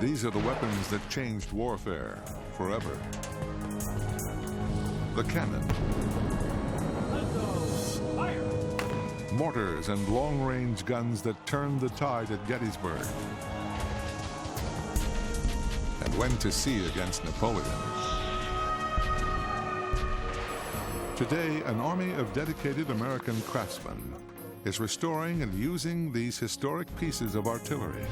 These are the weapons that changed warfare forever. The cannon. Mortars and long-range guns that turned the tide at Gettysburg and went to sea against Napoleon. Today, an army of dedicated American craftsmen is restoring and using these historic pieces of artillery.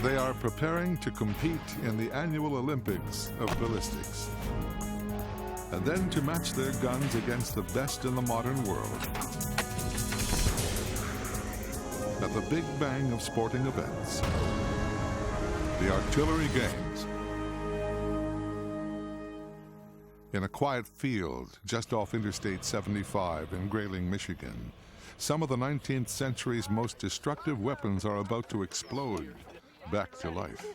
They are preparing to compete in the annual Olympics of ballistics, and then to match their guns against the best in the modern world at the Big Bang of sporting events, the Artillery Games. In a quiet field just off Interstate 75 in Grayling, Michigan, some of the 19th century's most destructive weapons are about to explode back to life.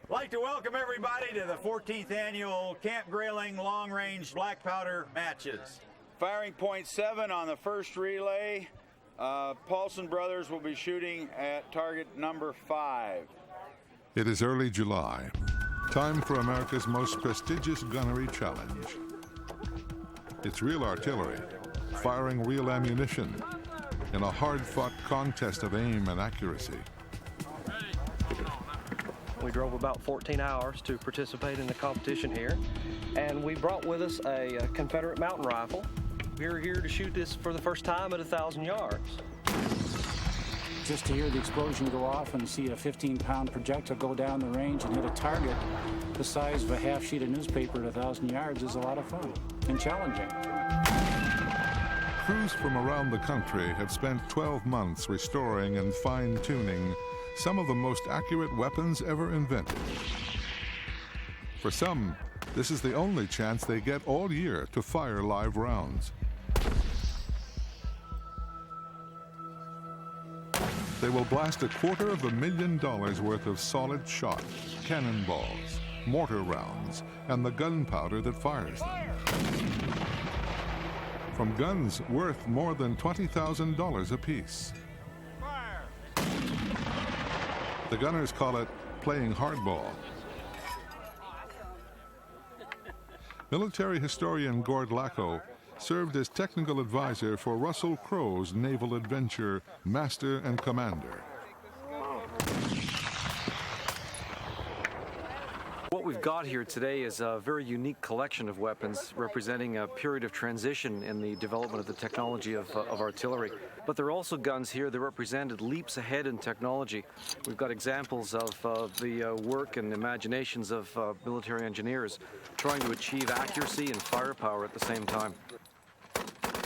I'd like to welcome everybody to the 14th annual Camp Grayling Long Range Black Powder Matches. Firing point 7 on the first relay. Paulson Brothers will be shooting at target number 5. It is early July, time for America's most prestigious gunnery challenge. It's real artillery, firing real ammunition in a hard-fought contest of aim and accuracy. We drove about 14 hours to participate in the competition here, and we brought with us a Confederate mountain rifle. We're here to shoot this for the first time at 1,000 yards. Just to hear the explosion go off and see a 15-pound projectile go down the range and hit a target the size of a half sheet of newspaper at 1,000 yards is a lot of fun and challenging. Crews from around the country have spent 12 months restoring and fine-tuning some of the most accurate weapons ever invented. For some, this is the only chance they get all year to fire live rounds. They will blast $250,000 worth of solid shot, cannonballs, mortar rounds, and the gunpowder that fires them. From guns worth more than $20,000 apiece. The gunners call it playing hardball. Military historian Gord Laco served as technical advisor for Russell Crowe's naval adventure, Master and Commander. What we've got here today is a very unique collection of weapons representing a period of transition in the development of the technology of artillery. But there are also guns here that represented leaps ahead in technology. We've got examples of the work and imaginations of military engineers trying to achieve accuracy and firepower at the same time.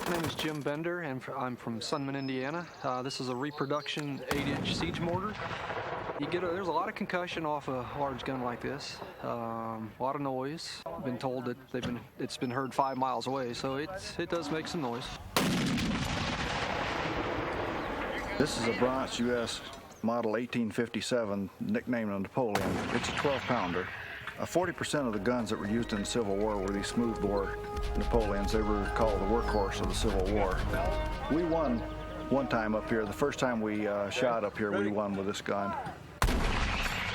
My name is Jim Bender, and I'm from Sunman, Indiana. This is a reproduction 8-inch siege mortar. There's a lot of concussion off a large gun like this. A lot of noise. I've been told that it's been heard 5 miles away, so it does make some noise. This is a Bronx US model 1857, nicknamed Napoleon. It's a 12-pounder. 40% of the guns that were used in the Civil War were these smoothbore Napoleons. They were called the workhorse of the Civil War. We won one time up here. The first time we shot up here, we won with this gun.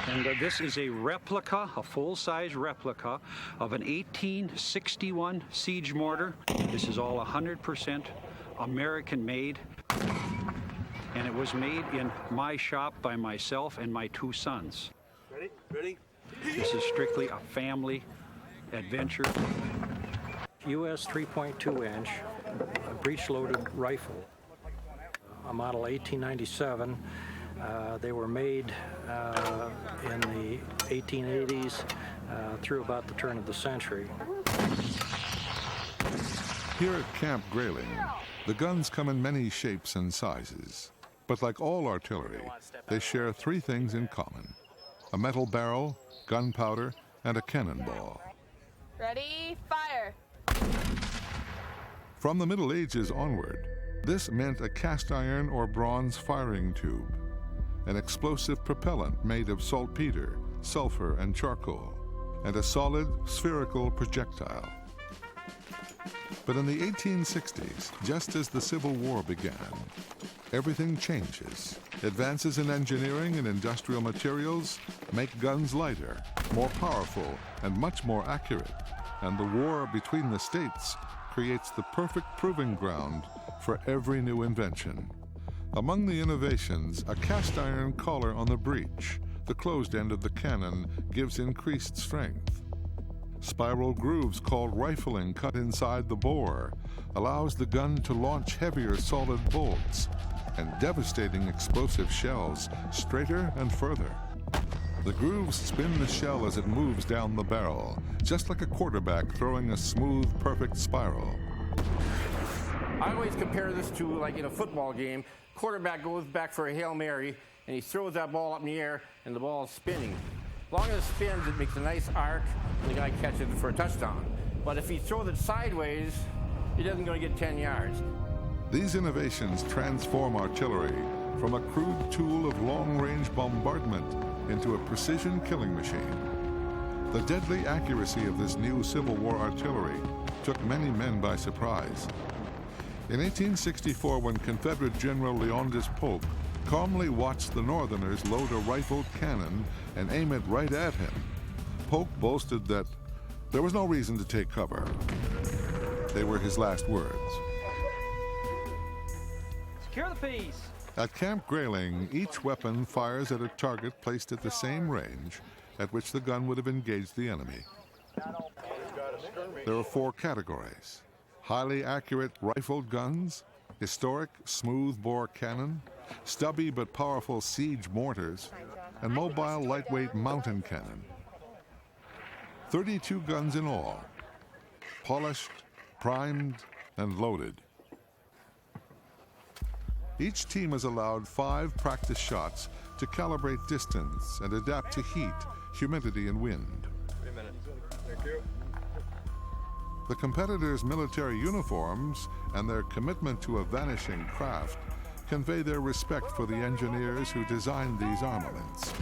And this is a replica, a full-size replica of an 1861 siege mortar. This is all 100% American-made. And it was made in my shop by myself and my 2 sons. Ready? Ready? This is strictly a family adventure. US 3.2-inch breech-loaded rifle, a model 1897. They were made in the 1880s through about the turn of the century. Here at Camp Grayling, the guns come in many shapes and sizes. But like all artillery, they share 3 things in common: a metal barrel, gunpowder, and a cannonball. Ready, fire! From the Middle Ages onward, this meant a cast iron or bronze firing tube, an explosive propellant made of saltpeter, sulfur, and charcoal, and a solid spherical projectile. But in the 1860s, just as the Civil War began, everything changes. Advances in engineering and industrial materials make guns lighter, more powerful, and much more accurate. And the war between the states creates the perfect proving ground for every new invention. Among the innovations, a cast iron collar on the breech, the closed end of the cannon, gives increased strength. Spiral grooves called rifling cut inside the bore allows the gun to launch heavier solid bolts and devastating explosive shells straighter and further. The grooves spin the shell as it moves down the barrel, just like a quarterback throwing a smooth, perfect spiral. I always compare this to, like in a football game, quarterback goes back for a Hail Mary, and he throws that ball up in the air, and the ball is spinning. As long as it spins, it makes a nice arc, and the guy catches it for a touchdown. But if he throws it sideways, he doesn't going to get 10 yards. These innovations transform artillery from a crude tool of long-range bombardment into a precision killing machine. The deadly accuracy of this new Civil War artillery took many men by surprise. In 1864, when Confederate General Leonidas Polk calmly watched the Northerners load a rifled cannon and aim it right at him, Polk boasted that there was no reason to take cover. They were his last words. Secure the piece. At Camp Grayling, each weapon fires at a target placed at the same range at which the gun would have engaged the enemy. There are 4 categories: highly accurate rifled guns, historic smooth-bore cannon, stubby but powerful siege mortars, and mobile lightweight mountain cannon. 32 guns in all, polished, primed, and loaded. Each team is allowed 5 practice shots to calibrate distance and adapt to heat, humidity, and wind. Thank you. The competitors' military uniforms and their commitment to a vanishing craft convey their respect for the engineers who designed these armaments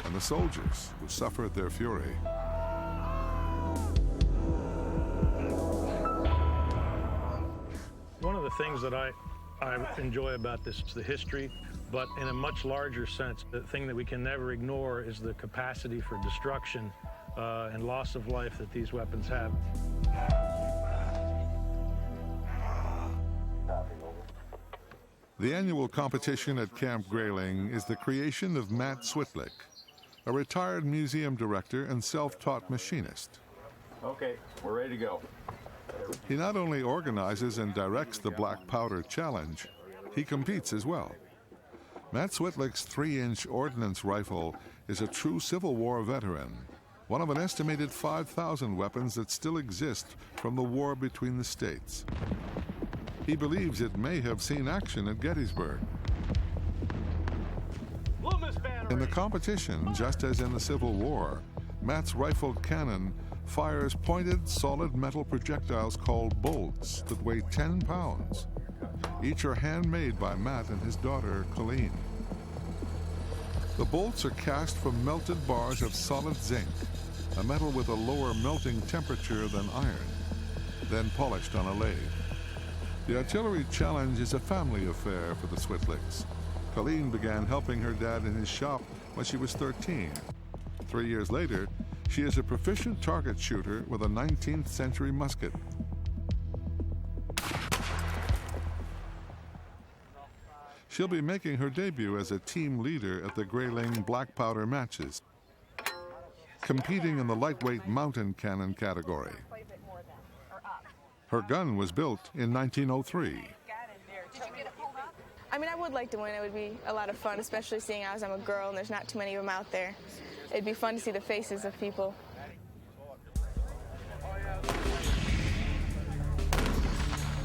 and the soldiers who suffered their fury. One of the things that I enjoy about this is the history, but in a much larger sense, the thing that we can never ignore is the capacity for destruction and loss of life that these weapons have. The annual competition at Camp Grayling is the creation of Matt Switlick, a retired museum director and self-taught machinist. Okay, we're ready to go. He not only organizes and directs the Black Powder Challenge, he competes as well. Matt Switlick's 3-inch ordnance rifle is a true Civil War veteran, one of an estimated 5,000 weapons that still exist from the war between the states. He believes it may have seen action at Gettysburg. In the competition, just as in the Civil War, Matt's rifled cannon fires pointed, solid metal projectiles called bolts that weigh 10 pounds. Each are handmade by Matt and his daughter, Colleen. The bolts are cast from melted bars of solid zinc, a metal with a lower melting temperature than iron, then polished on a lathe. The artillery challenge is a family affair for the Switlicks. Colleen began helping her dad in his shop when she was 13. 3 years later, she is a proficient target shooter with a 19th century musket. She'll be making her debut as a team leader at the Grayling Black Powder matches, competing in the lightweight mountain cannon category. Her gun was built in 1903. I mean, I would like to win. It would be a lot of fun, especially seeing as I'm a girl and there's not too many of them out there. It'd be fun to see the faces of people.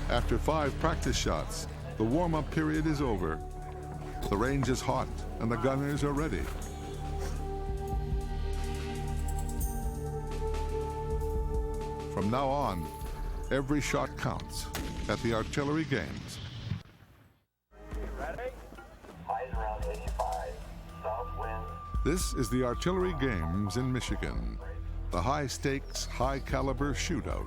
After 5 practice shots, the warm-up period is over. The range is hot and the gunners are ready. From now on, every shot counts at the artillery games. Ready? Highs around 85. South wind. This is the artillery games in Michigan. the high-stakes, high-caliber shootout.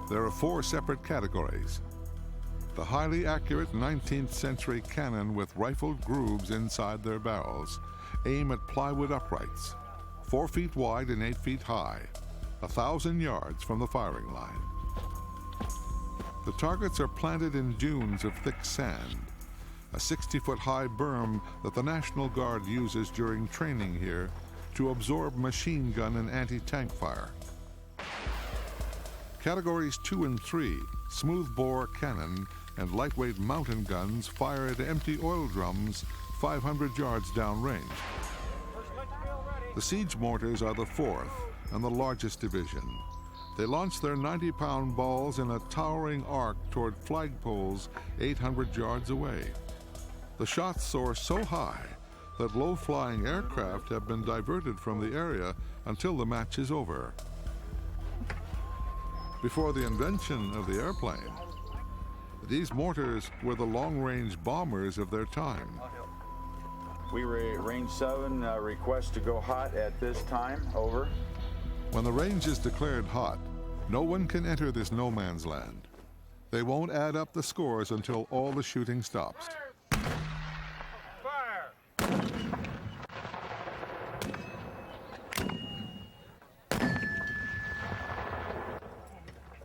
There are 4 separate categories. The highly accurate 19th century cannon with rifled grooves inside their barrels aim at plywood uprights, 4 feet wide and 8 feet high, 1,000 yards from the firing line. The targets are planted in dunes of thick sand, a 60-foot high berm that the National Guard uses during training here to absorb machine gun and anti-tank fire. Categories 2 and 3, smoothbore cannon and lightweight mountain guns, fire at empty oil drums 500 yards downrange. The siege mortars are the 4th and the largest division. They launch their 90-pound balls in a towering arc toward flagpoles 800 yards away. The shots soar so high that low-flying aircraft have been diverted from the area until the match is over. Before the invention of the airplane, these mortars were the long-range bombers of their time. We range 7 request to go hot at this time. Over. When the range is declared hot, no one can enter this no man's land. They won't add up the scores until all the shooting stops. Fire!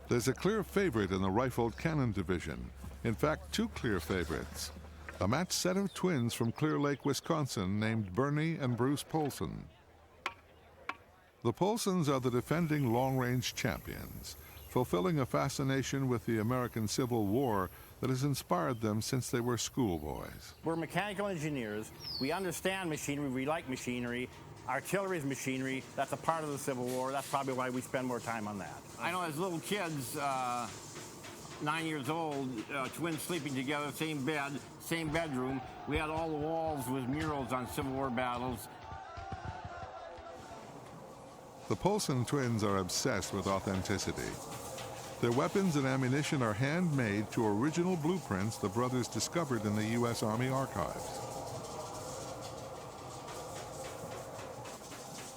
There's a clear favorite in the rifled cannon division. In fact, 2 clear favorites. A matched set of twins from Clear Lake, Wisconsin, named Bernie and Bruce Polson. The Polsons are the defending long-range champions, fulfilling a fascination with the American Civil War that has inspired them since they were schoolboys. We're mechanical engineers. We understand machinery. We like machinery. Artillery is machinery. That's a part of the Civil War. That's probably why we spend more time on that. I know as little kids, 9 years old, twins sleeping together, same bed, same bedroom. We had all the walls with murals on Civil War battles. The Polson twins are obsessed with authenticity. Their weapons and ammunition are handmade to original blueprints the brothers discovered in the U.S. Army archives.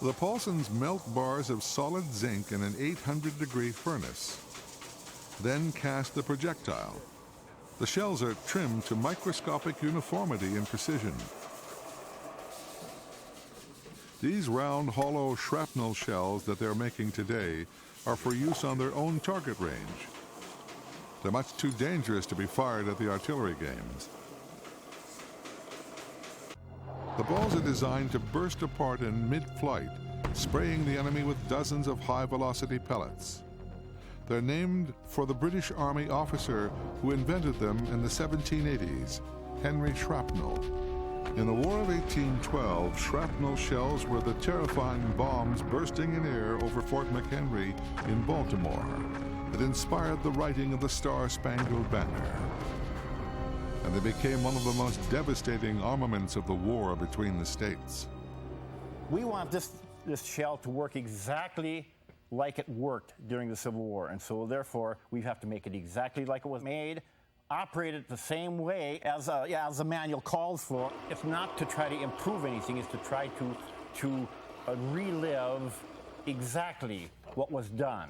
The Polsons melt bars of solid zinc in an 800-degree furnace, then cast the projectile. The shells are trimmed to microscopic uniformity and precision. These round, hollow shrapnel shells that they're making today are for use on their own target range. They're much too dangerous to be fired at the artillery games. The balls are designed to burst apart in mid-flight, spraying the enemy with dozens of high-velocity pellets. They're named for the British Army officer who invented them in the 1780s, Henry Shrapnel. In the War of 1812, shrapnel shells were the terrifying bombs bursting in air over Fort McHenry in Baltimore that inspired the writing of the Star-Spangled Banner. And they became one of the most devastating armaments of the war between the states. We want this shell to work exactly like it worked during the Civil War, and so therefore we have to make it exactly like it was made, operate it the same way as the manual calls for. It's not to try to improve anything, it's to try to relive exactly what was done.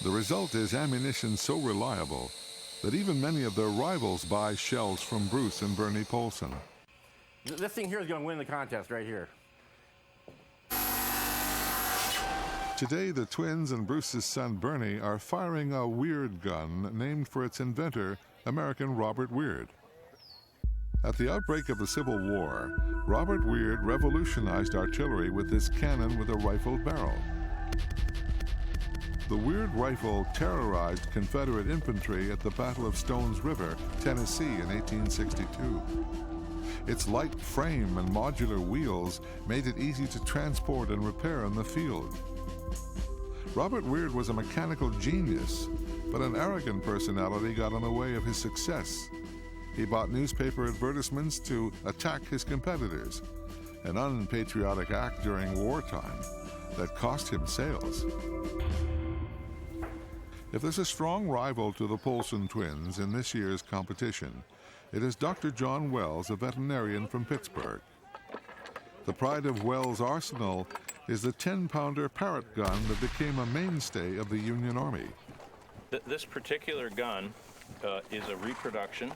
The result is ammunition so reliable that even many of their rivals buy shells from Bruce and Bernie Polson. This thing here is going to win the contest right here. Today, the twins and Bruce's son Bernie are firing a Weird gun named for its inventor, American Robert Weird. At the outbreak of the Civil War, Robert Weird revolutionized artillery with this cannon with a rifled barrel. The Weird rifle terrorized Confederate infantry at the Battle of Stones River, Tennessee in 1862. Its light frame and modular wheels made it easy to transport and repair in the field. Robert Weird was a mechanical genius, but an arrogant personality got in the way of his success. He bought newspaper advertisements to attack his competitors, an unpatriotic act during wartime that cost him sales. If there's a strong rival to the Polson twins in this year's competition, it is Dr. John Wells, a veterinarian from Pittsburgh. The pride of Wells' arsenal is the 10-pounder Parrott gun that became a mainstay of the Union Army. This particular gun is a reproduction,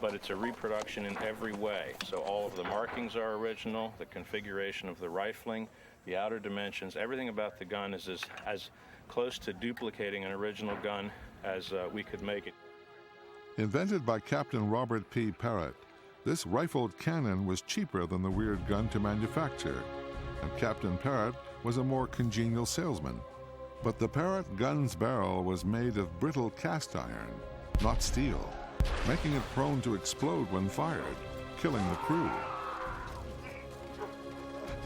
but it's a reproduction in every way. So all of the markings are original, the configuration of the rifling, the outer dimensions, everything about the gun is as close to duplicating an original gun as we could make it. Invented by Captain Robert P. Parrott, this rifled cannon was cheaper than the Weird gun to manufacture, and Captain Parrott was a more congenial salesman. But the Parrott gun's barrel was made of brittle cast iron, not steel, making it prone to explode when fired, killing the crew.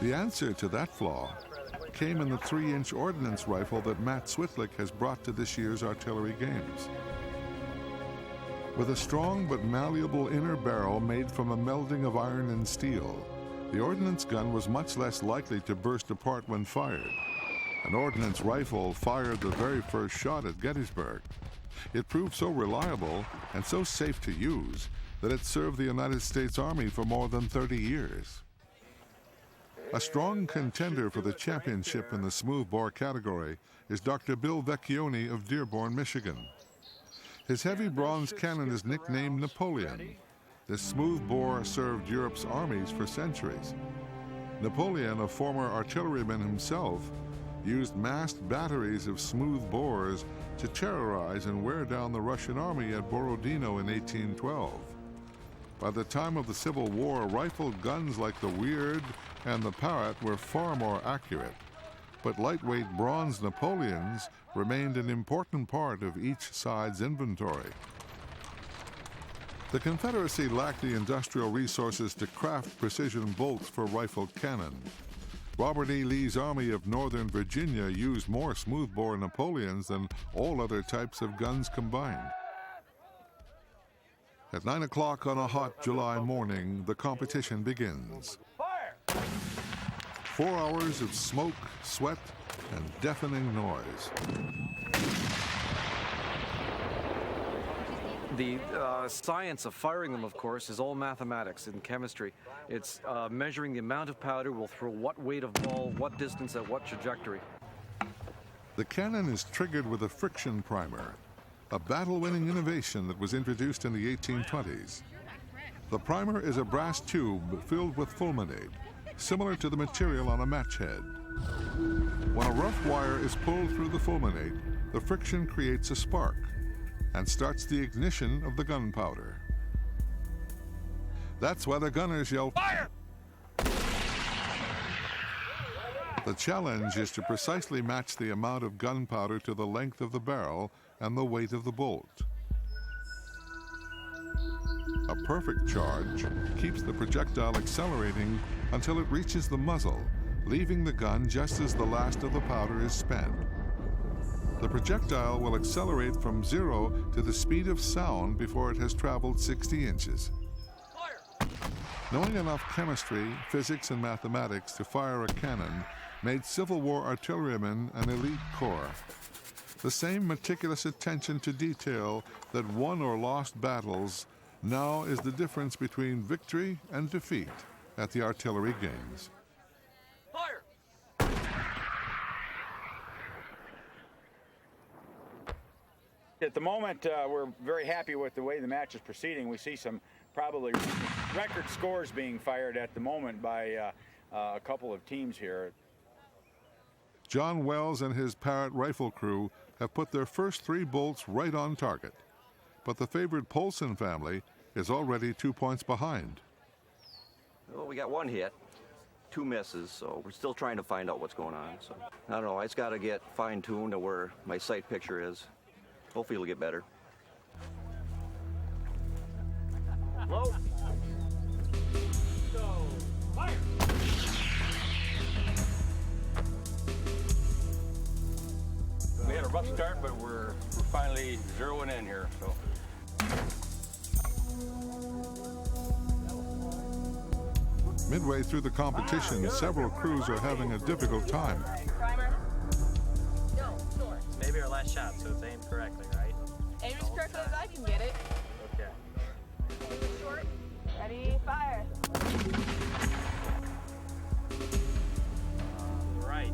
The answer to that flaw came in the 3-inch ordnance rifle that Matt Switlick has brought to this year's artillery games. With a strong but malleable inner barrel made from a melding of iron and steel, the ordnance gun was much less likely to burst apart when fired. An ordnance rifle fired the very first shot at Gettysburg. It proved so reliable and so safe to use that it served the United States Army for more than 30 years. A strong contender for the championship in the smoothbore category is Dr. Bill Vecchione of Dearborn, Michigan. His heavy bronze cannon is nicknamed Napoleon. This smoothbore served Europe's armies for centuries. Napoleon, a former artilleryman himself, used massed batteries of smooth bores to terrorize and wear down the Russian army at Borodino in 1812. By the time of the Civil War, rifled guns like the Weird and the Parrott were far more accurate, but lightweight bronze Napoleons remained an important part of each side's inventory. The Confederacy lacked the industrial resources to craft precision bolts for rifled cannon. Robert E. Lee's Army of Northern Virginia used more smoothbore Napoleons than all other types of guns combined. At 9 o'clock on a hot July morning, the competition begins. 4 hours of smoke, sweat, and deafening noise. The science of firing them, of course, is all mathematics and chemistry. It's measuring the amount of powder will throw what weight of ball, what distance, at what trajectory. The cannon is triggered with a friction primer, a battle-winning innovation that was introduced in the 1820s. The primer is a brass tube filled with fulminate, similar to the material on a match head. When a rough wire is pulled through the fulminate, the friction creates a spark and starts the ignition of the gunpowder. That's why the gunners yell, "Fire!" The challenge is to precisely match the amount of gunpowder to the length of the barrel and the weight of the bolt. A perfect charge keeps the projectile accelerating until it reaches the muzzle, leaving the gun just as the last of the powder is spent. The projectile will accelerate from 0 to the speed of sound before it has traveled 60 inches. Knowing enough chemistry, physics, and mathematics to fire a cannon made Civil War artillerymen an elite corps. The same meticulous attention to detail that won or lost battles now is the difference between victory and defeat at the artillery games. Fire! At the moment, we're very happy with the way the match is proceeding. We see some probably record scores being fired at the moment by a couple of teams here. John Wells and his Parrott rifle crew have put their first 3 bolts right on target, but the favored Polson family is already 2 points behind. Well, we got 1 hit, 2 misses, so we're still trying to find out what's going on. So I don't know, I just got to get fine-tuned to where my sight picture is. Hopefully it'll get better. Low. So, fire! We had a rough start, but we're finally zeroing in here, so. Midway through the competition, several crews are having a difficult time. Maybe our last shot, so it's aimed correctly, right? Aim as correctly as I can get it. Okay. Short. Ready, fire. Right.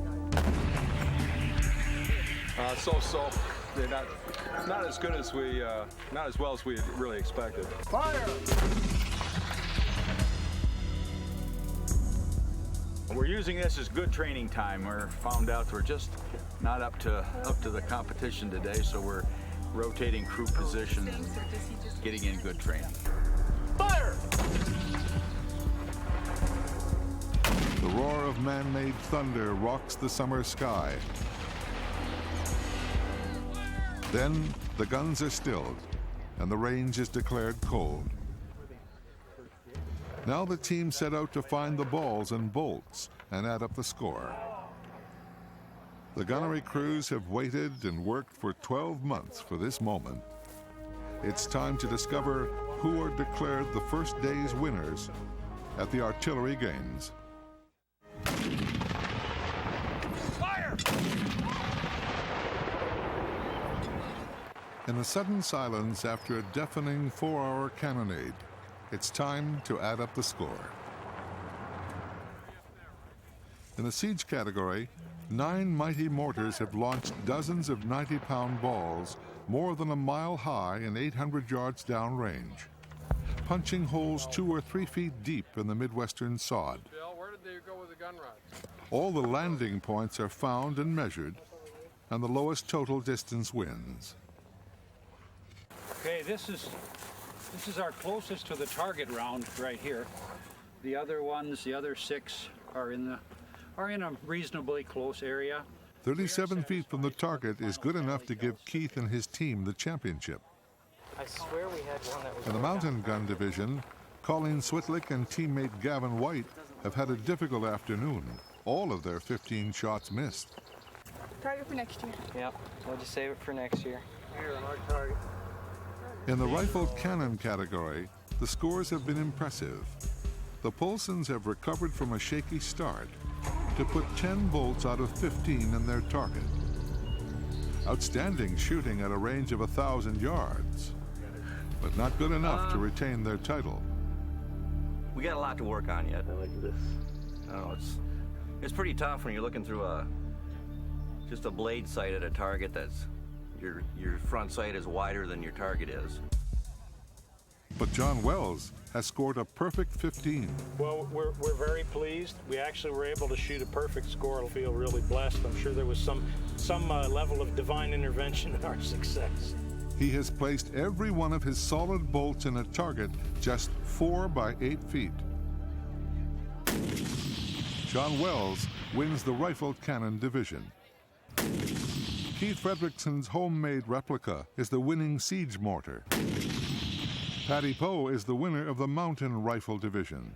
So-so. They're not as good as we, not as well as we had really expected. Fire! We're using this as good training time. We're found out we're just not up to the competition today, so we're rotating crew positions, getting in good training. Fire! The roar of man-made thunder rocks the summer sky. Then the guns are stilled, and the range is declared cold. Now the team set out to find the balls and bolts and add up the score. The gunnery crews have waited and worked for 12 months for this moment. It's time to discover who are declared the first day's winners at the artillery games. Fire! In the sudden silence after a deafening 4-hour cannonade, it's time to add up the score. In the siege category, 9 mighty mortars have launched dozens of 90-pound balls more than a mile high and 800 yards downrange, punching holes 2 or 3 feet deep in the Midwestern sod. Bill, where did they go with the gun rods? All the landing points are found and measured, and the lowest total distance wins. Okay, this is our closest to the target round right here. The other ones, the other 6 are in a reasonably close area. 37 feet from the target is good enough to give Keith and his team the championship. I swear we had one that was... In the mountain gun division, Colleen Switlick and teammate Gavin White have had a difficult afternoon. All of their 15 shots missed. Target for next year. Yep, we'll just save it for next year. Here, our target. In the rifled cannon category, the scores have been impressive. The Polsons have recovered from a shaky start to put 10 bolts out of 15 in their target. Outstanding shooting at a range of 1,000 yards, but not good enough to retain their title. We got a lot to work on yet. I like this. I don't know, it's pretty tough when you're looking through just a blade sight at a target that's your front sight is wider than your target is. But John Wells has scored a perfect 15. Well, we're very pleased. We actually were able to shoot a perfect score. I feel really blessed. I'm sure there was some level of divine intervention in our success. He has placed every one of his solid bolts in a target just 4 by 8 feet. John Wells wins the rifled cannon division. Keith Fredrickson's homemade replica is the winning siege mortar. Paddy Poe is the winner of the mountain rifle division.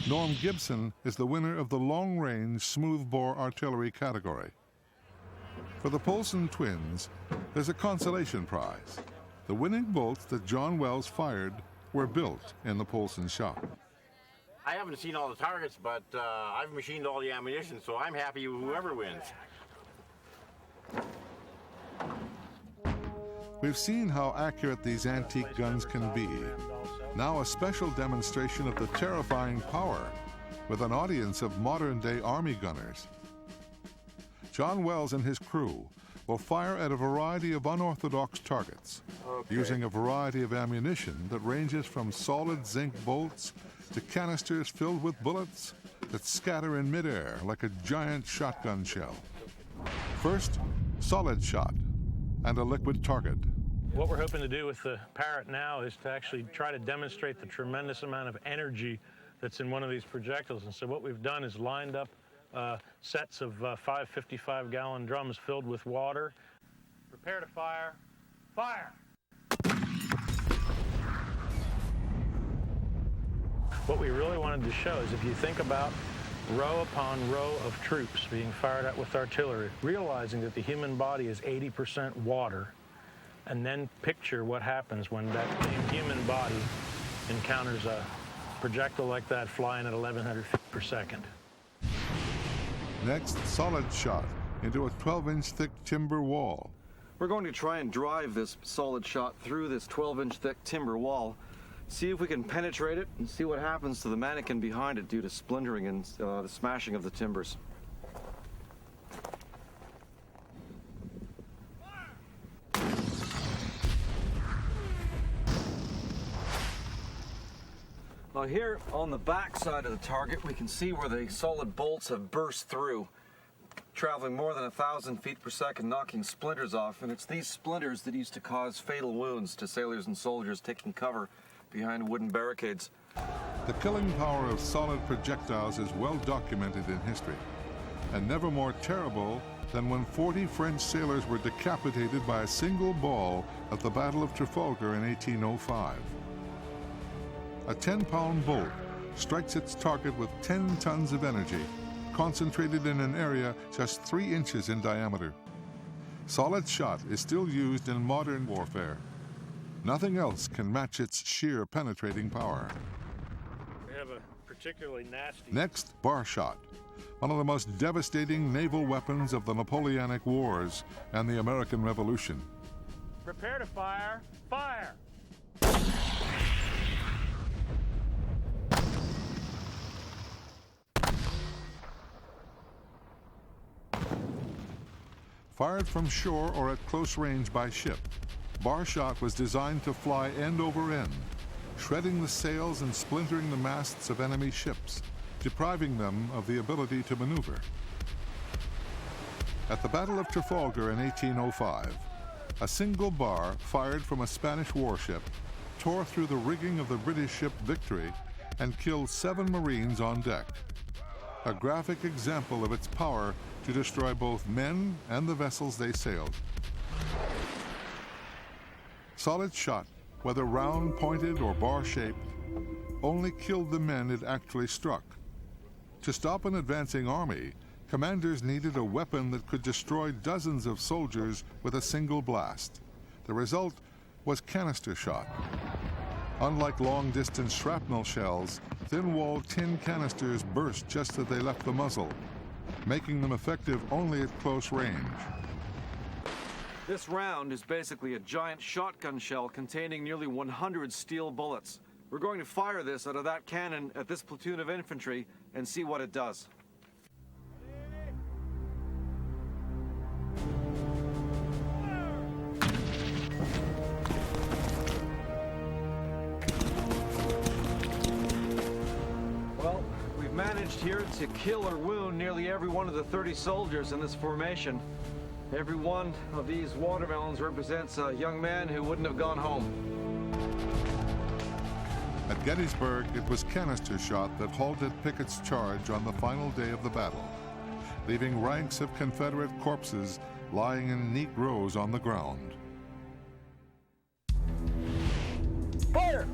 Norm Gibson is the winner of the long-range smoothbore artillery category. For the Polson twins, there's a consolation prize. The winning bolts that John Wells fired were built in the Polson shop. I haven't seen all the targets, but I've machined all the ammunition, so I'm happy with whoever wins. We've seen how accurate these antique guns can be. Now a special demonstration of the terrifying power with an audience of modern-day Army gunners. John Wells and his crew will fire at a variety of unorthodox targets, using a variety of ammunition that ranges from solid zinc bolts to canisters filled with bullets that scatter in midair like a giant shotgun shell. First, solid shot and a liquid target. What we're hoping to do with the Parrott now is to actually try to demonstrate the tremendous amount of energy that's in one of these projectiles. And so what we've done is lined up sets of 5 55-gallon drums filled with water. Prepare to fire. Fire! What we really wanted to show is if you think about row upon row of troops being fired at with artillery, realizing that the human body is 80% water, and then picture what happens when that same human body encounters a projectile like that flying at 1,100 feet per second. Next, solid shot into a 12-inch thick timber wall. We're going to try and drive this solid shot through this 12-inch thick timber wall, see if we can penetrate it, and see what happens to the mannequin behind it due to splintering and the smashing of the timbers. Now here on the back side of the target, we can see where the solid bolts have burst through, traveling more than 1,000 feet per second, knocking splinters off, and it's these splinters that used to cause fatal wounds to sailors and soldiers taking cover behind wooden barricades. The killing power of solid projectiles is well documented in history, and never more terrible than when 40 French sailors were decapitated by a single ball at the Battle of Trafalgar in 1805. A 10-pound bolt strikes its target with 10 tons of energy, concentrated in an area just 3 inches in diameter. Solid shot is still used in modern warfare. Nothing else can match its sheer penetrating power. We have a particularly nasty... Next, bar shot, one of the most devastating naval weapons of the Napoleonic Wars and the American Revolution. Prepare to fire. Fire! Fired from shore or at close range by ship, bar shot was designed to fly end over end, shredding the sails and splintering the masts of enemy ships, depriving them of the ability to maneuver. At the Battle of Trafalgar in 1805, a single bar fired from a Spanish warship tore through the rigging of the British ship Victory and killed 7 Marines on deck. A graphic example of its power to destroy both men and the vessels they sailed. Solid shot, whether round, pointed, or bar-shaped, only killed the men it actually struck. To stop an advancing army, commanders needed a weapon that could destroy dozens of soldiers with a single blast. The result was canister shot. Unlike long-distance shrapnel shells, thin-walled tin canisters burst just as they left the muzzle, making them effective only at close range. This round is basically a giant shotgun shell containing nearly 100 steel bullets. We're going to fire this out of that cannon at this platoon of infantry and see what it does. Well, we've managed here to kill or wound nearly every one of the 30 soldiers in this formation. Every one of these watermelons represents a young man who wouldn't have gone home. At Gettysburg, it was canister shot that halted Pickett's charge on the final day of the battle, leaving ranks of Confederate corpses lying in neat rows on the ground. Fire!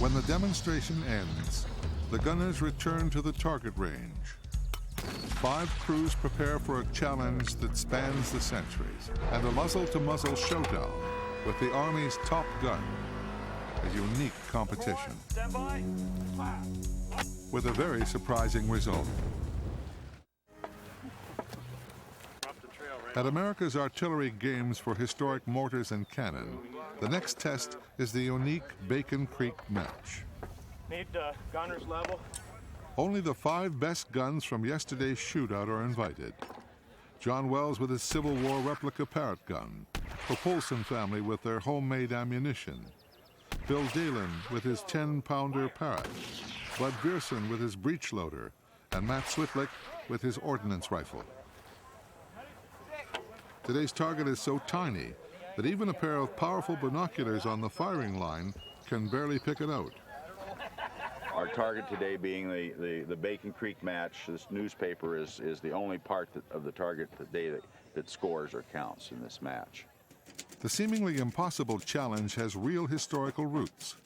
When the demonstration ends, the gunners return to the target range. 5 crews prepare for a challenge that spans the centuries, and a muzzle-to-muzzle showdown with the Army's top gun. A unique competition with a very surprising result. At America's Artillery Games for Historic Mortars and Cannon, the next test is the unique Bacon Creek match. Need gunners level. Only the 5 best guns from yesterday's shootout are invited. John Wells with his Civil War replica Parrott gun, the Polson family with their homemade ammunition, Bill Dalen with his 10-pounder Parrott, Bud Grierson with his breech loader, and Matt Switlick with his ordnance rifle. Today's target is so tiny that even a pair of powerful binoculars on the firing line can barely pick it out. Our target today being the Bacon Creek match. This newspaper is the only part of the target today that scores or counts in this match. The seemingly impossible challenge has real historical roots.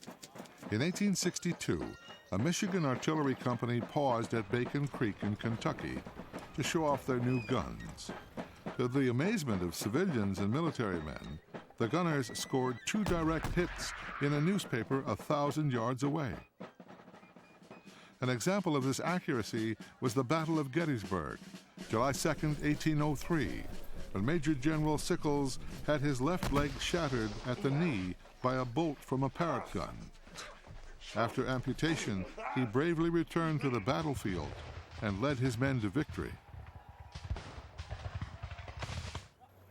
In 1862, a Michigan artillery company paused at Bacon Creek in Kentucky to show off their new guns. To the amazement of civilians and military men, the gunners scored 2 direct hits in a newspaper 1,000 yards away. An example of this accuracy was the Battle of Gettysburg, July 2nd, 1803, when Major General Sickles had his left leg shattered at the knee by a bolt from a Parrott gun. After amputation, he bravely returned to the battlefield and led his men to victory.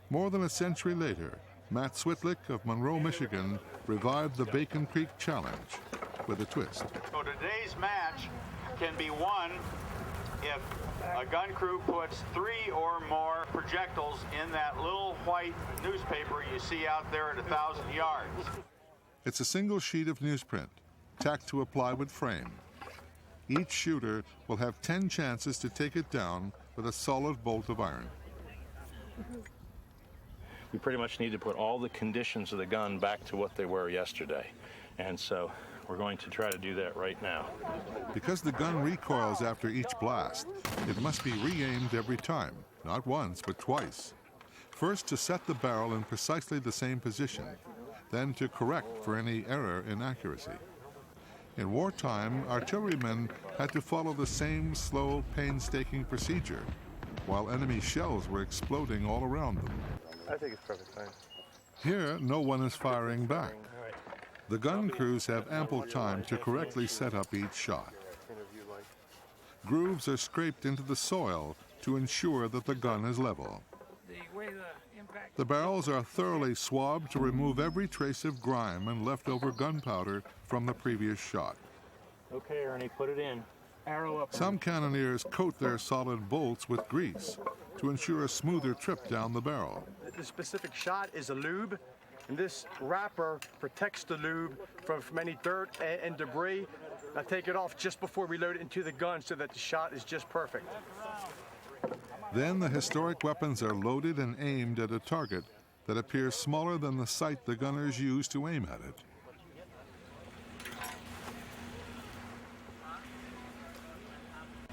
More than a century later, Matt Switlick of Monroe, Michigan, revived the Bacon Creek Challenge with a twist. So today's match can be won if a gun crew puts 3 or more projectiles in that little white newspaper you see out there at 1,000 yards. It's a single sheet of newsprint, tacked to a plywood frame. Each shooter will have 10 chances to take it down with a solid bolt of iron. We pretty much need to put all the conditions of the gun back to what they were yesterday. And so we're going to try to do that right now. Because the gun recoils after each blast, it must be re-aimed every time, not once, but twice. First to set the barrel in precisely the same position, then to correct for any error in accuracy. In wartime, artillerymen had to follow the same slow, painstaking procedure, while enemy shells were exploding all around them. I think it's perfect time. Here, no one is firing back. The gun crews have ample time to correctly set up each shot. Grooves are scraped into the soil to ensure that the gun is level. The barrels are thoroughly swabbed to remove every trace of grime and leftover gunpowder from the previous shot. Okay, Ernie, put it in. Arrow up. Some cannoneers coat their solid bolts with grease to ensure a smoother trip down the barrel. The specific shot is a lube, and this wrapper protects the lube from any dirt and debris. I take it off just before we load it into the gun so that the shot is just perfect. Then the historic weapons are loaded and aimed at a target that appears smaller than the sight the gunners use to aim at it.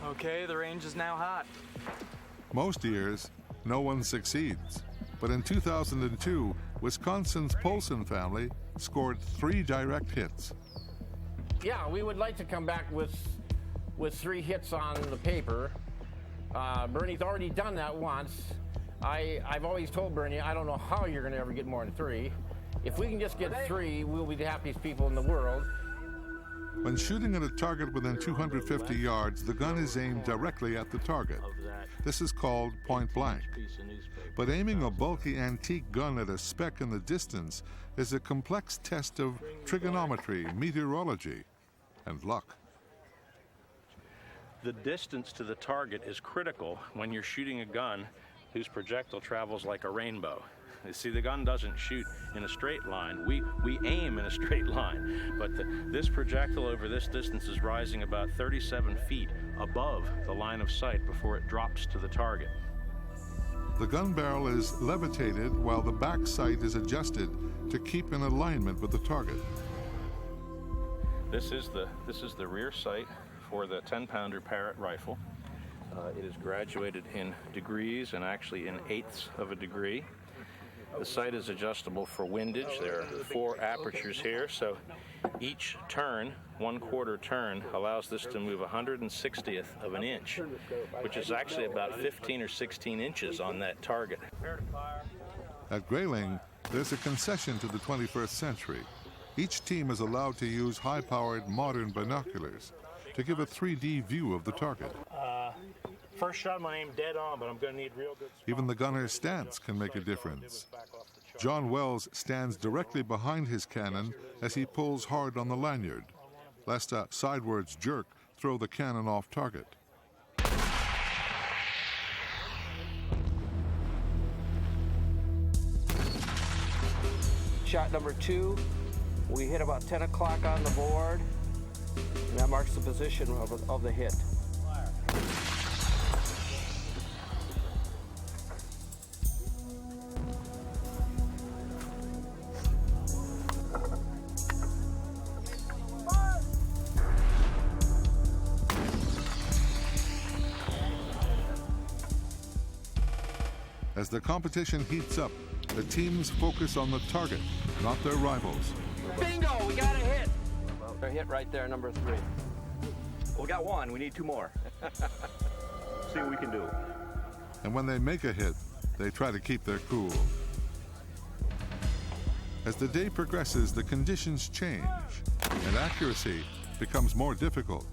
Okay, the range is now hot. Most years, no one succeeds. But in 2002, Wisconsin's Polson family scored 3 direct hits. Yeah, we would like to come back with 3 hits on the paper. Bernie's already done that once. I've always told Bernie, I don't know how you're going to ever get more than 3. If we can just get 3, we'll be the happiest people in the world. When shooting at a target within 250 yards, the gun is aimed directly at the target. This is called point blank. But aiming a bulky antique gun at a speck in the distance is a complex test of trigonometry, meteorology, and luck. The distance to the target is critical when you're shooting a gun whose projectile travels like a rainbow. You see, the gun doesn't shoot in a straight line. We aim in a straight line, but this projectile over this distance is rising about 37 feet above the line of sight before it drops to the target. The gun barrel is levitated while the back sight is adjusted to keep in alignment with the target. This is the rear sight for the 10-pounder Parrott rifle. It is graduated in degrees and actually in eighths of a degree. The sight is adjustable for windage. There are 4 apertures here, so each turn, 1/4 turn, allows this to move 1/160th of an inch, which is actually about 15 or 16 inches on that target. At Grayling, there's a concession to the 21st century. Each team is allowed to use high-powered modern binoculars to give a 3D view of the target. First shot, my aim dead on, but I'm going to need real good. Even the gunner's stance can make a difference. John Wells stands directly behind his cannon as he pulls hard on the lanyard, lest a sidewards jerk throw the cannon off target. Shot number 2, we hit about 10 o'clock on the board, and that marks the position of the hit. As the competition heats up, the teams focus on the target, not their rivals. Bingo! We got a hit! A hit right there, number 3. Well, we got 1. We need 2 more. See what we can do. And when they make a hit, they try to keep their cool. As the day progresses, the conditions change, and accuracy becomes more difficult.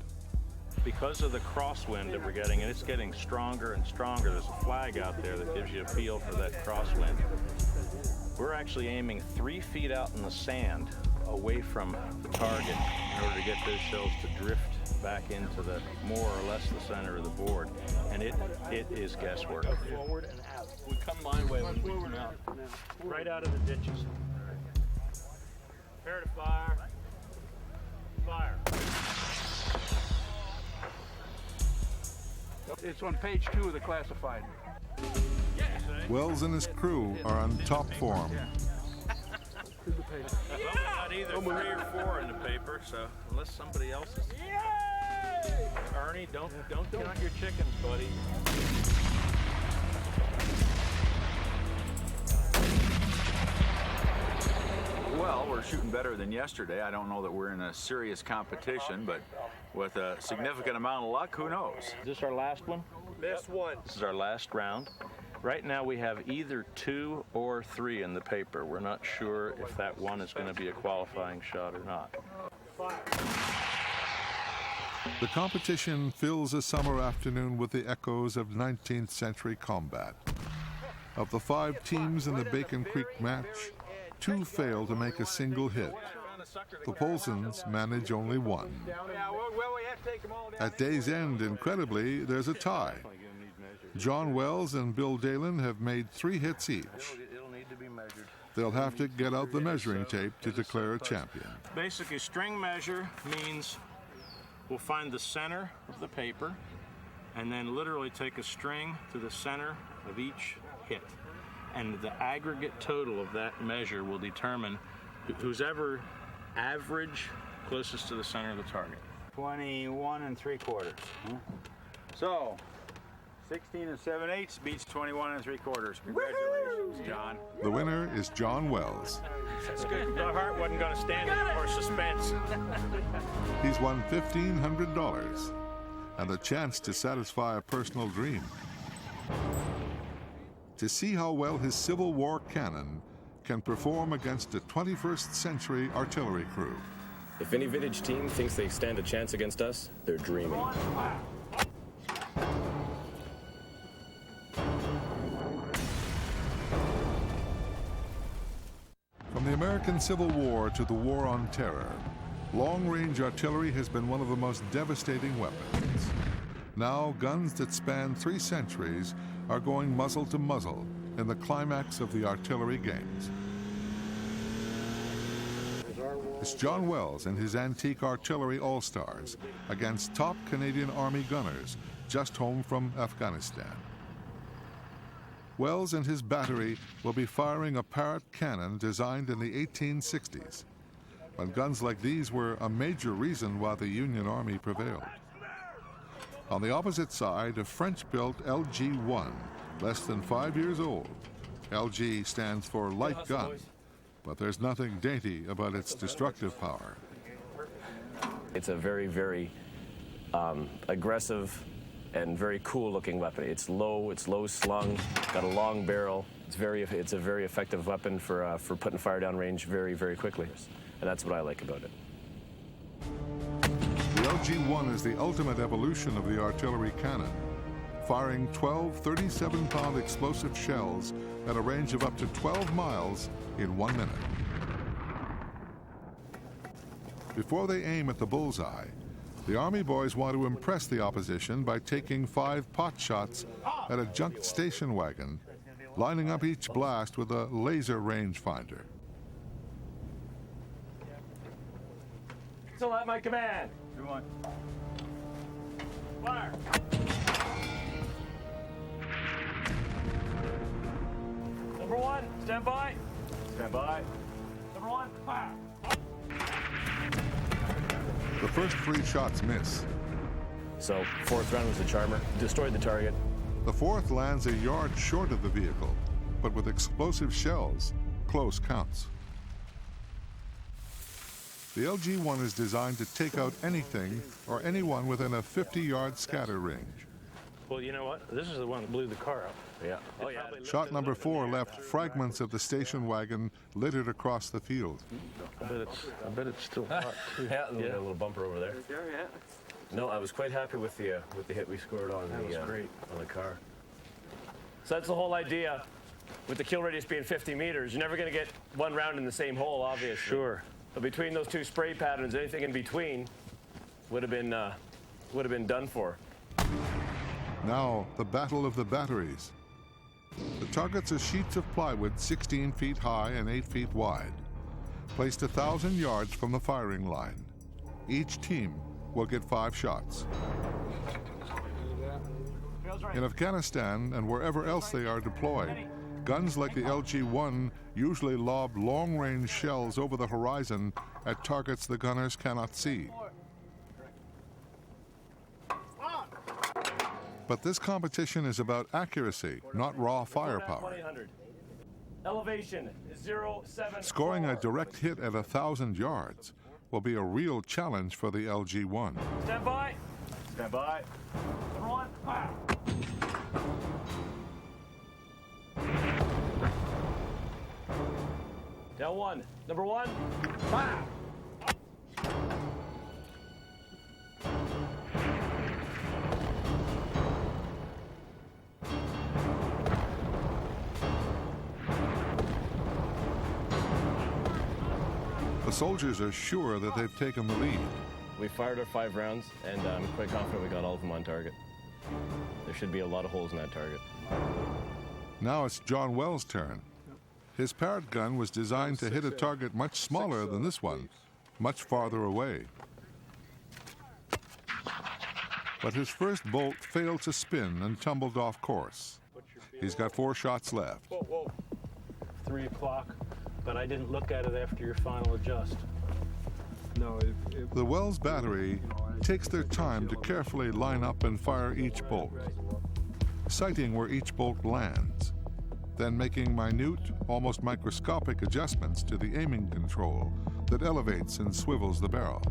Because of the crosswind that we're getting, and it's getting stronger and stronger, there's a flag out there that gives you a feel for that crosswind. We're actually aiming 3 feet out in the sand away from the target in order to get those shells to drift back into the more or less the center of the board. And it is guesswork. Forward and out. We come my way when we come out. Right out of the ditches. Prepare to fire. Fire. It's on page 2 of the classified. Wells and his crew are on top form. Well, we got either 3 or 4 in the paper, so unless somebody else is... Ernie, don't count your chickens, buddy. Well, we're shooting better than yesterday. I don't know that we're in a serious competition, but with a significant amount of luck, who knows? Is this our last one? Best one. This is our last round. Right now we have either 2 or 3 in the paper. We're not sure if that one is going to be a qualifying shot or not. The competition fills a summer afternoon with the echoes of 19th century combat. Of the 5 teams in the Bacon Creek match, 2 fail to make a single hit. The Polsons manage only 1. At day's end, incredibly, there's a tie. John Wells and Bill Dalen have made 3 hits each. They'll have to get out the measuring tape to declare a champion. Basically, string measure means we'll find the center of the paper and then literally take a string to the center of each hit. And the aggregate total of that measure will determine who's ever average closest to the center of the target. 21 3/4. So, 16 7/8 beats 21 3/4. Congratulations, John. The winner is John Wells. That's good. My heart wasn't going to stand any more suspense. He's won $1,500 and the chance to satisfy a personal dream. To see how well his Civil War cannon can perform against a 21st century artillery crew. If any vintage team thinks they stand a chance against us, they're dreaming. From the American Civil War to the War on Terror, long-range artillery has been one of the most devastating weapons. Now, guns that span 3 centuries are going muzzle to muzzle in the climax of the artillery games. It's John Wells and his antique artillery all-stars against top Canadian Army gunners just home from Afghanistan. Wells and his battery will be firing a Parrott cannon designed in the 1860s, when guns like these were a major reason why the Union Army prevailed. On the opposite side, a French-built LG-1, less than 5 years old. LG stands for light gun, but there's nothing dainty about its destructive power. It's a very, very aggressive and very cool-looking weapon. It's low slung, got a long barrel. It's a very effective weapon for putting fire down range very, very quickly, and that's what I like about it. The LG-1 is the ultimate evolution of the artillery cannon, firing 12 37-pound explosive shells at a range of up to 12 miles in 1 minute. Before they aim at the bullseye, the Army boys want to impress the opposition by taking 5 pot shots at a junked station wagon, lining up each blast with a laser rangefinder. So at my command. Good one. Fire. Number 1, stand by. Stand by. Number 1, fire. The first 3 shots miss. So, 4th round was the charmer, destroyed the target. The 4th lands a yard short of the vehicle, but with explosive shells, close counts. The LG-1 is designed to take out anything or anyone within a 50-yard scatter range. Well, you know what? This is the one that blew the car up. Yeah. Oh, yeah. Shot number 4 left fragments of the station wagon littered across the field. I bet it's still hot, too. Yeah, a little bumper over there. No, I was quite happy with the hit we scored on on the car. So that's the whole idea. With the kill radius being 50 meters, you're never going to get one round in the same hole, obviously. Sure. But between those two spray patterns, anything in between would have been done for. Now, the battle of the batteries. The targets are sheets of plywood 16 feet high and 8 feet wide, placed 1,000 yards from the firing line. Each team will get 5 shots. In Afghanistan and wherever else they are deployed, guns like the LG-1 usually lob long-range shells over the horizon at targets the gunners cannot see. But this competition is about accuracy, not raw firepower. Elevation is 074. Scoring a direct hit at 1,000 yards will be a real challenge for the LG-1. Stand by. Stand by. Number 1, fire. Down 1. Number 1, fire. The soldiers are sure that they've taken the lead. We fired our 5 rounds, and I'm quite confident we got all of them on target. There should be a lot of holes in that target. Now it's John Wells' turn. His Parrott gun was designed to hit a target much smaller than this one, much farther away. But his first bolt failed to spin and tumbled off course. He's got 4 shots left. Whoa, whoa. 3 o'clock, but I didn't look at it after your final adjust. No, The Wells battery takes their time to carefully line up and fire each bolt, sighting where each bolt lands, then making minute, almost microscopic adjustments to the aiming control that elevates and swivels the barrel.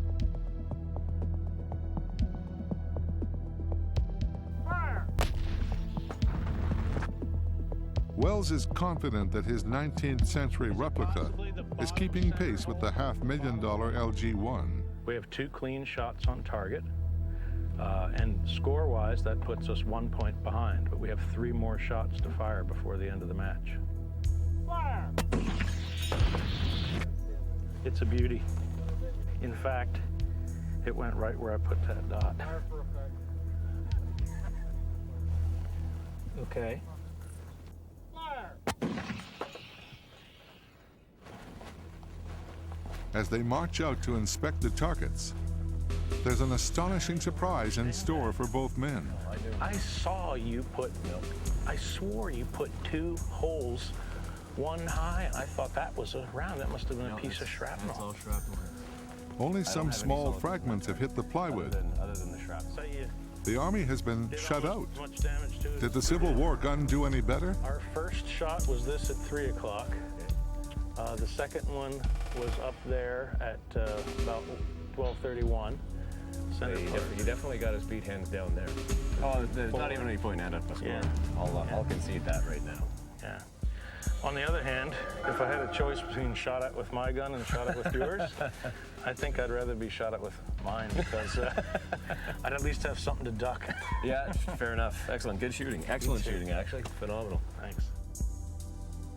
Wells is confident that his 19th century replica is keeping pace with the $500,000 LG-1. We have 2 clean shots on target, and score-wise, that puts us 1 point behind, but we have 3 more shots to fire before the end of the match. Fire! It's a beauty. In fact, it went right where I put that dot. Okay. As they march out to inspect the targets, there's an astonishing surprise in store for both men. I saw you put, I swore you put 2 holes, 1 high, and I thought that was a round. That must have been a piece of shrapnel. That's all shrapnel. Only some small fragments have hit the plywood. Other than the shrapnel. So The Army has been shut out. much damage to it. Did the Civil War gun do any better? Our first shot was this at 3 o'clock. The second one was up there at about 12:31. He definitely got his beat hands down there. Oh, there's not even any point in that. Yeah. I'll concede that right now. Yeah. On the other hand, if I had a choice between shot at with my gun and shot at with yours, I think I'd rather be shot at with mine because I'd at least have something to duck. Yeah, fair enough. Excellent. Good shooting. Excellent shooting, actually. Phenomenal. Thanks.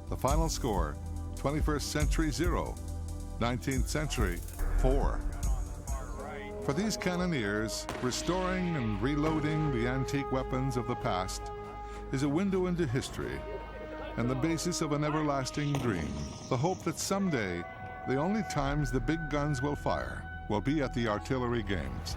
The final score, 21st century 0, 19th century 4. For these cannoneers, restoring and reloading the antique weapons of the past is a window into history and the basis of an everlasting dream, the hope that someday the only times the big guns will fire will be at the artillery games.